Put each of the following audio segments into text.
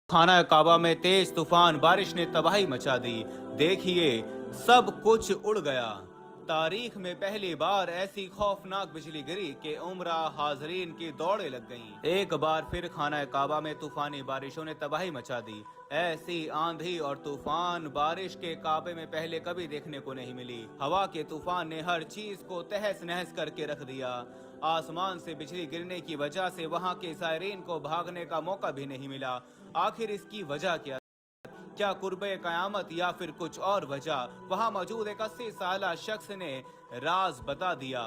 खाना काबा में तेज तूफान बारिश ने तबाही मचा दी। देखिए, सब कुछ उड़ गया। तारीख में पहली बार ऐसी खौफनाक बिजली गिरी कि उम्रा हाजरीन की दौड़े लग गईं। एक बार फिर खाना काबा में तूफानी बारिशों ने तबाही मचा दी। ऐसी आंधी और तूफान बारिश के काबे में पहले कभी देखने को नहीं मिली। हवा के तूफान ने हर चीज को तहस नहस करके रख दिया। आसमान से बिजली गिरने की वजह से वहां के ज़ायरीन को भागने का मौका भी नहीं मिला। आखिर इसकी वजह क्या कुर्बे कयामत या फिर कुछ और वजह? वहां मौजूद एक 80 साल शख्स ने राज बता दिया।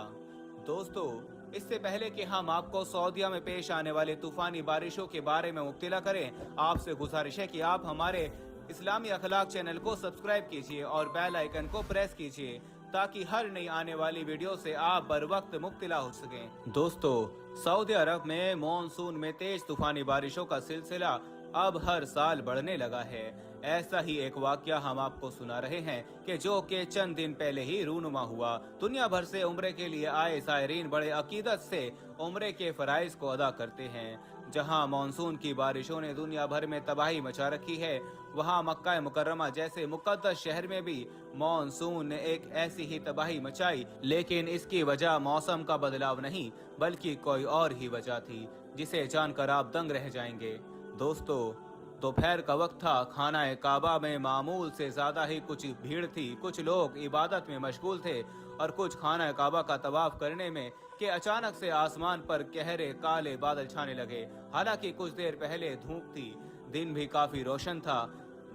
दोस्तों, इससे पहले कि हम आपको सऊदीया में पेश आने वाले तूफानी बारिशों के बारे में मुब्तला करें, आपसे गुजारिश है कि आप हमारे इस्लामी अखलाक चैनल को सब्सक्राइब कीजिए और बेल आइकन को प्रेस कीजिए ताकि हर नई आने वाली वीडियो से आप बर वक्त मुब्तला हो सकें। दोस्तों, सऊदी अरब में मॉनसून में तेज तूफानी बारिशों का सिलसिला अब हर साल बढ़ने लगा है। ऐसा ही एक वाकया हम आपको सुना रहे हैं कि जो के चंद दिन पहले ही रूनुमा हुआ। दुनिया भर से उम्रे के लिए आए ज़ायरीन बड़े अकीदत से उम्रे के फराइज को अदा करते हैं। जहां मॉनसून की बारिशों ने दुनिया भर में तबाही मचा रखी है, वहां मक्का मुकर्रमा जैसे मुकद्दस शहर में भी मॉनसून ने एक ऐसी ही तबाही मचाई। लेकिन इसकी वजह मौसम का बदलाव नहीं बल्कि कोई और ही वजह थी जिसे जानकर आप दंग रह जाएंगे। दोस्तों, दोपहर का वक्त था। खाना काबा में मामूल से ज्यादा ही कुछ भीड़ थी। कुछ लोग इबादत में मशगूल थे और कुछ खाना काबा का तवाफ करने में कि अचानक से आसमान पर गहरे काले बादल छाने लगे। हालांकि कुछ देर पहले धूप थी, दिन भी काफी रोशन था।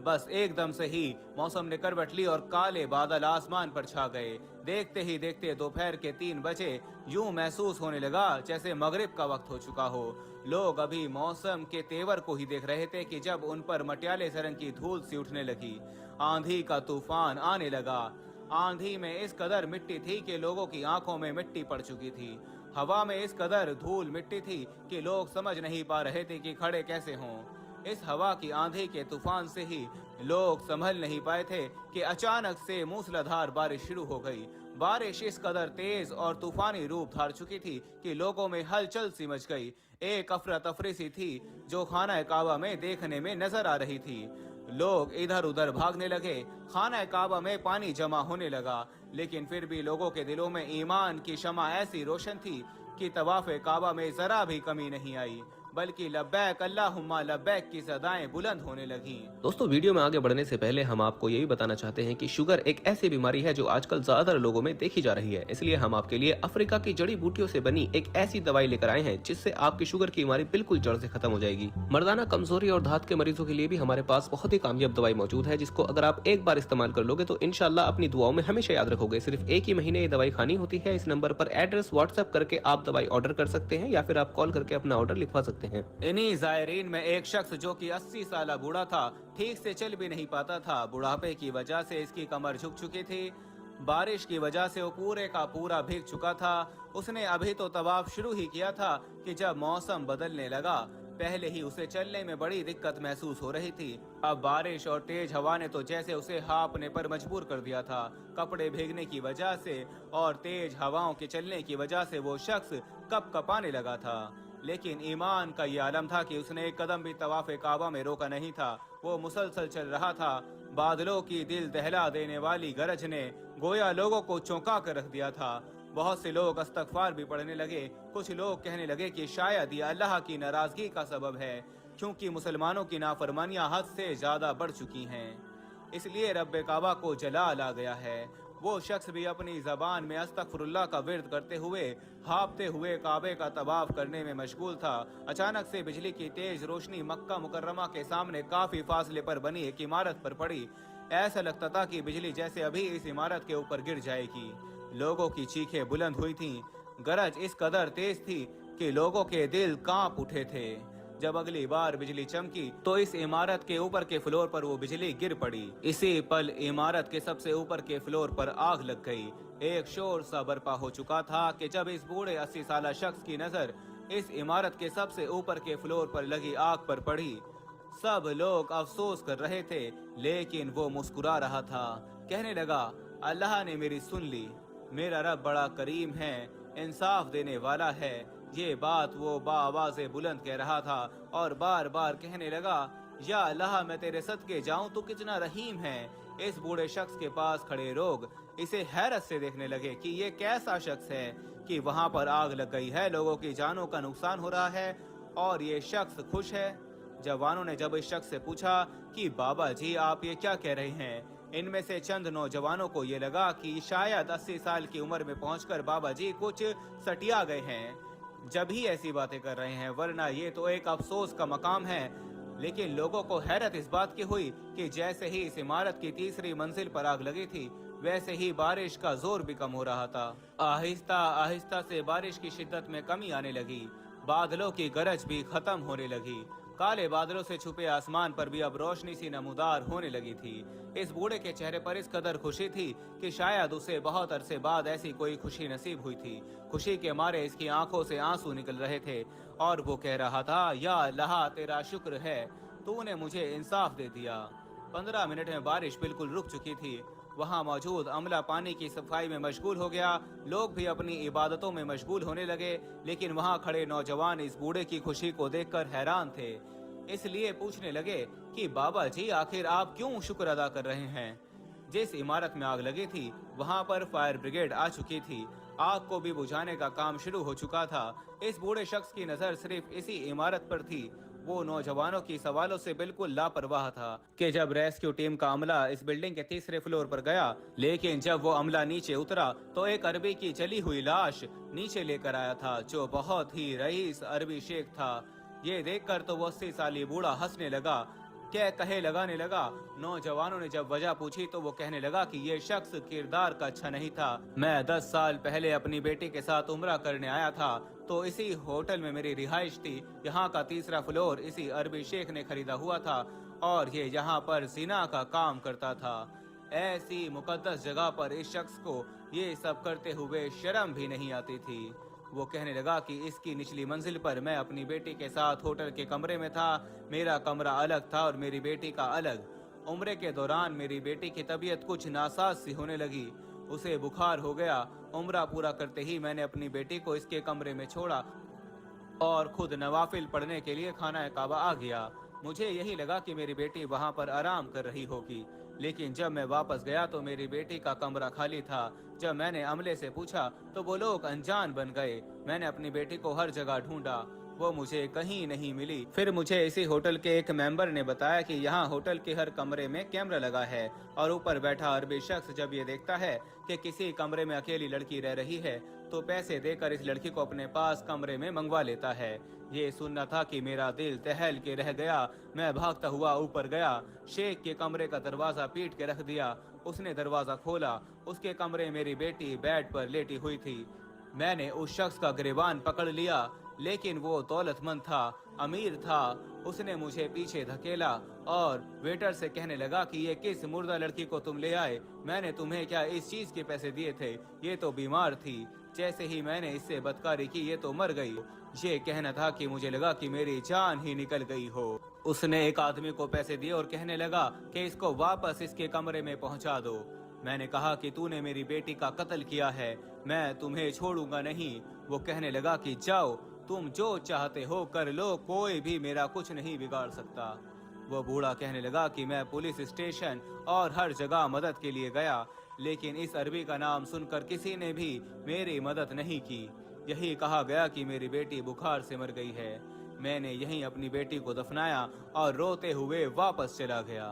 बस एकदम से ही मौसम ने करवट ली और काले बादल आसमान पर छा गए। देखते ही देखते दोपहर के 3 बजे यूं महसूस होने लगा जैसे मगरिब का वक्त हो चुका हो। लोग अभी मौसम के तेवर को ही देख रहे थे कि जब उन पर मटियाले से रंग की धूल सी उठने लगी। आंधी का तूफान आने लगा। आंधी में इस कदर मिट्टी थी कि लोगों की आंखों में मिट्टी पड़ चुकी थी। हवा में इस कदर धूल मिट्टी थी कि लोग समझ नहीं पा रहे थे कि खड़े कैसे हों। इस हवा की आंधी के तूफान से ही लोग संभल नहीं पाए थे कि अचानक से मूसलाधार बारिश शुरू हो गई। बारिश इस कदर तेज और तूफानी रूप धार चुकी थी कि लोगों में हलचल सी मच गई। एक अफरा तफरी सी थी जो खाना काबा में देखने में नजर आ रही थी। लोग इधर उधर भागने लगे। खाना काबा में पानी जमा होने लगा, लेकिन फिर भी लोगों के दिलों में ईमान की शमा ऐसी रोशन थी कि तवाफ काबा में जरा भी कमी नहीं आई, बल्कि लब्बैक अल्लाहुम्मा लब्बैक की सदाएं बुलंद होने लगी। दोस्तों, वीडियो में आगे बढ़ने से पहले हम आपको यही बताना चाहते हैं कि शुगर एक ऐसी बीमारी है जो आजकल ज्यादातर लोगों में देखी जा रही है। इसलिए हम आपके लिए अफ्रीका की जड़ी बूटियों से बनी एक ऐसी दवाई लेकर आए हैं जिससे आपकी शुगर की बीमारी बिल्कुल जड़ से खत्म हो जाएगी। मर्दाना कमजोरी और धात के मरीजों के लिए भी हमारे पास बहुत ही कामयाब दवाई मौजूद है, जिसको अगर आप एक बार इस्तेमाल कर लोगे तो इंशाल्लाह अपनी दुआओं में हमेशा याद रखोगे। सिर्फ एक ही महीने ये दवाई खानी होती है। इस नंबर पर एड्रेस व्हाट्सएप करके आप दवाई ऑर्डर कर सकते हैं या फिर आप कॉल करके अपना ऑर्डर लिखवा सकते हैं। इन्हीं ज़ायरीन में एक शख्स जो कि 80 साल बूढ़ा था, ठीक से चल भी नहीं पाता था। बुढ़ापे की वजह से इसकी कमर झुक चुकी थी। बारिश की वजह से वो पूरे का पूरा भीग चुका था। उसने अभी तो तवाफ शुरू ही किया था कि जब मौसम बदलने लगा। पहले ही उसे चलने में बड़ी दिक्कत महसूस हो रही थी। अब बारिश और तेज हवा ने तो जैसे उसे हाँफने पर मजबूर कर दिया था। कपड़े भीगने की वजह से और तेज हवाओं के चलने की वजह से वो शख्स कपकपाने लगा था। लेकिन ईमान का ये आलम था कि उसने एक कदम भी तवाफ काबा में रोका नहीं था। वो मुसलसल चल रहा था। बादलों की दिल दहला देने वाली गरज ने गोया लोगों को चौंका कर रख दिया था। बहुत से लोग इस्तगफार भी पढ़ने लगे। कुछ लोग कहने लगे कि शायद ये अल्लाह की नाराजगी का सबब है, क्योंकि मुसलमानों की नाफरमानियां हद से ज्यादा बढ़ चुकी हैं, इसलिए रब्बे काबा को जलाल आ गया है। वो शख्स भी अपनी जबान में अस्तगफिरुल्लाह का विर्द करते हुए हाँफते हुए काबे का तवाफ करने में मशगूल था। अचानक से बिजली की तेज रोशनी मक्का मुकर्रमा के सामने काफी फासले पर बनी एक इमारत पर पड़ी। ऐसा लगता था कि बिजली जैसे अभी इस इमारत के ऊपर गिर जाएगी। लोगों की चीखें बुलंद हुई थीं। गरज इस कदर तेज थी कि लोगों के दिल कांप उठे थे। जब अगली बार बिजली चमकी तो इस इमारत के ऊपर के फ्लोर पर वो बिजली गिर पड़ी। इसी पल इमारत के सबसे ऊपर के फ्लोर पर आग लग गई। एक शोर सा बर्पा हो चुका था कि जब इस बूढ़े 80 साल शख्स की नजर इस इमारत के सबसे ऊपर के फ्लोर पर लगी आग पर पड़ी। सब लोग अफसोस कर रहे थे, लेकिन वो मुस्कुरा रहा था। कहने लगा, अल्लाह ने मेरी सुन ली। मेरा रब बड़ा करीम है, इंसाफ देने वाला है। ये बात वो बाआवाज़े बुलंद कह रहा था और बार बार कहने लगा या अल्लाह, मैं तेरे सदके जाऊं, तू कितना रहीम है। इस बूढ़े शख्स के पास खड़े लोग इसे हैरत से देखने लगे कि ये कैसा शख्स है कि वहां पर आग लग गई है, लोगों की जानों का नुकसान हो रहा है और ये शख्स खुश है। जवानों ने जब इस शख्स से पूछा कि बाबा जी आप ये क्या कह रहे हैं, इनमें से चंद नौजवानों को ये लगा कि शायद 80 साल की उम्र में पहुंचकर बाबा जी कुछ सटिया गए हैं जब ही ऐसी बातें कर रहे हैं, वरना ये तो एक अफसोस का मकाम है। लेकिन लोगों को हैरत इस बात की हुई कि जैसे ही इस इमारत की तीसरी मंजिल पर आग लगी थी, वैसे ही बारिश का जोर भी कम हो रहा था। आहिस्ता आहिस्ता से बारिश की शिद्दत में कमी आने लगी, बादलों की गरज भी खत्म होने लगी। काले बादलों से छुपे आसमान पर भी अब रोशनी सी नमूदार होने लगी थी। इस बूढ़े के चेहरे पर इस कदर खुशी थी कि शायद उसे बहुत अरसे बाद ऐसी कोई खुशी नसीब हुई थी। खुशी के मारे इसकी आंखों से आंसू निकल रहे थे और वो कह रहा था, या अल्लाह तेरा शुक्र है, तूने मुझे इंसाफ दे दिया। 15 मिनट में बारिश बिल्कुल रुक चुकी थी। वहां मौजूद अमला पानी की सफाई में मशगूल हो गया, लोग भी अपनी इबादतों में मशगूल होने लगे। लेकिन वहां खड़े नौजवान इस बूढ़े की खुशी को देखकर हैरान थे, इसलिए पूछने लगे कि बाबा जी आखिर आप क्यों शुक्र अदा कर रहे हैं। जिस इमारत में आग लगी थी वहां पर फायर ब्रिगेड आ चुकी थी, आग को भी बुझाने का काम शुरू हो चुका था। इस बूढ़े शख्स की नजर सिर्फ इसी इमारत पर थी। वो नौजवानों की सवालों से बिल्कुल लापरवाह था कि जब रेस्क्यू टीम का अमला इस बिल्डिंग के तीसरे फ्लोर पर गया, लेकिन जब वो अमला नीचे उतरा तो एक अरबी की जली हुई लाश नीचे लेकर आया था, जो बहुत ही रईस अरबी शेख था। ये देखकर तो वो 80 साली बूढ़ा हंसने लगा, क्या कहे लगाने लगा। नौजवानों ने जब वजह पूछी तो वो कहने लगा कि ये शख्स किरदार का अच्छा नहीं था। मैं 10 साल पहले अपनी बेटी के साथ उम्रा करने आया था, तो इसी होटल में मेरी रिहाइश थी। यहाँ का तीसरा फ्लोर इसी अरबी शेख ने खरीदा हुआ था और ये यहाँ पर जिना का काम करता था। ऐसी मुकद्दस जगह पर इस शख्स को ये सब करते हुए शर्म भी नहीं आती थी। वो कहने लगा कि इसकी निचली मंजिल पर मैं अपनी बेटी के साथ होटल के कमरे में था। मेरा कमरा अलग था और मेरी बेटी का अलग। उम्रे के दौरान मेरी बेटी की तबीयत कुछ नासाज सी होने लगी, उसे बुखार हो गया। उम्रा पूरा करते ही मैंने अपनी बेटी को इसके कमरे में छोड़ा और खुद नवाफिल पढ़ने के लिए खाना काबा आ गया। मुझे यही लगा कि मेरी बेटी वहां पर आराम कर रही होगी, लेकिन जब मैं वापस गया तो मेरी बेटी का कमरा खाली था। जब मैंने अमले से पूछा तो वो लोग अनजान बन गए। मैंने अपनी बेटी को हर जगह ढूंढा, वो मुझे कहीं नहीं मिली। फिर मुझे इसी होटल के एक मेंबर ने बताया कि यहाँ होटल के हर कमरे में कैमरा लगा है और ऊपर बैठा अरबी शख्स जब ये देखता है कि किसी कमरे में अकेली लड़की रह रही है तो पैसे देकर इस लड़की को अपने पास कमरे में मंगवा लेता है। ये सुनना था कि मेरा दिल दहल के रह गया। मैं भागता हुआ ऊपर गया, शेख के कमरे का दरवाजा पीट के रख दिया। उसने दरवाजा खोला, उसके कमरे मेरी बेटी बेड पर लेटी हुई थी। मैंने उस शख्स का गिरबान पकड़ लिया, लेकिन वो दौलतमंद था, अमीर था। उसने मुझे पीछे धकेला और वेटर से कहने लगा कि ये किस मुर्दा लड़की को तुम ले आए, मैंने तुम्हें क्या इस चीज के पैसे दिए थे, ये तो बीमार थी। जैसे ही मैंने इससे बदकारी की ये तो मर गई। ये कहना था कि मुझे लगा कि मेरी जान ही निकल गई हो। उसने एक आदमी को पैसे दिए और कहने लगा कि इसको वापस इसके कमरे में पहुंचा दो। मैंने कहा कि तूने मेरी बेटी का कत्ल किया है, मैं तुम्हें छोड़ूंगा नहीं। वो कहने लगा कि जाओ, तुम जो चाहते हो कर लो, कोई भी मेरा कुछ नहीं बिगाड़ सकता। वो बूढ़ा कहने लगा कि मैं पुलिस स्टेशन और हर जगह मदद के लिए गया, लेकिन इस अरबी का नाम सुनकर किसी ने भी मेरी मदद नहीं की। यही कहा गया कि मेरी बेटी बुखार से मर गई है। मैंने यहीं अपनी बेटी को दफनाया और रोते हुए वापस चला गया।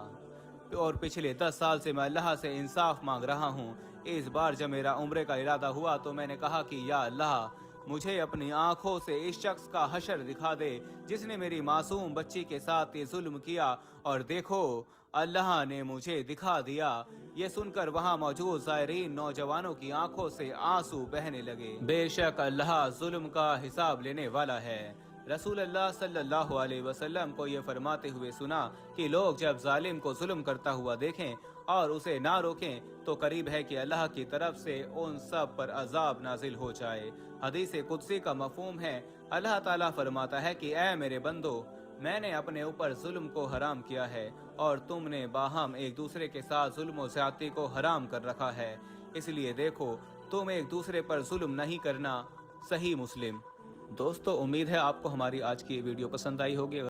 और पिछले 10 साल से मैं अल्लाह से इंसाफ मांग रहा हूँ। इस बार जब मेरा उम्रे का इरादा हुआ तो मैंने कहा कि या अल्लाह, मुझे अपनी आंखों से इस शख्स का हशर दिखा दे जिसने मेरी मासूम बच्ची के साथ ये जुल्म किया। और देखो, अल्लाह ने मुझे दिखा दिया। ये सुनकर वहां मौजूद ज़ायरीन नौजवानों की आंखों से आंसू बहने लगे। बेशक अल्लाह जुल्म का हिसाब लेने वाला है। रसूल अल्लाह सल्लल्लाहु अलैहि वसल्लम को ये फरमाते हुए सुना कि लोग जब जालिम को जुल्म करता हुआ देखें और उसे ना रोकें तो करीब है कि अल्लाह की तरफ से उन सब पर अजाब नाजिल हो जाए। हदीस कुदसी का मफहूम है, अल्लाह ताला फरमाता है कि ऐ मेरे बंदो, मैंने अपने ऊपर जुल्म को हराम किया है और तुमने बाहम एक दूसरे के साथ जुल्म और ज्यादती को हराम कर रखा है, इसलिए देखो तुम एक दूसरे पर जुल्म नहीं करना। सही मुस्लिम। दोस्तों, उम्मीद है आपको हमारी आज की वीडियो पसंद आई होगी।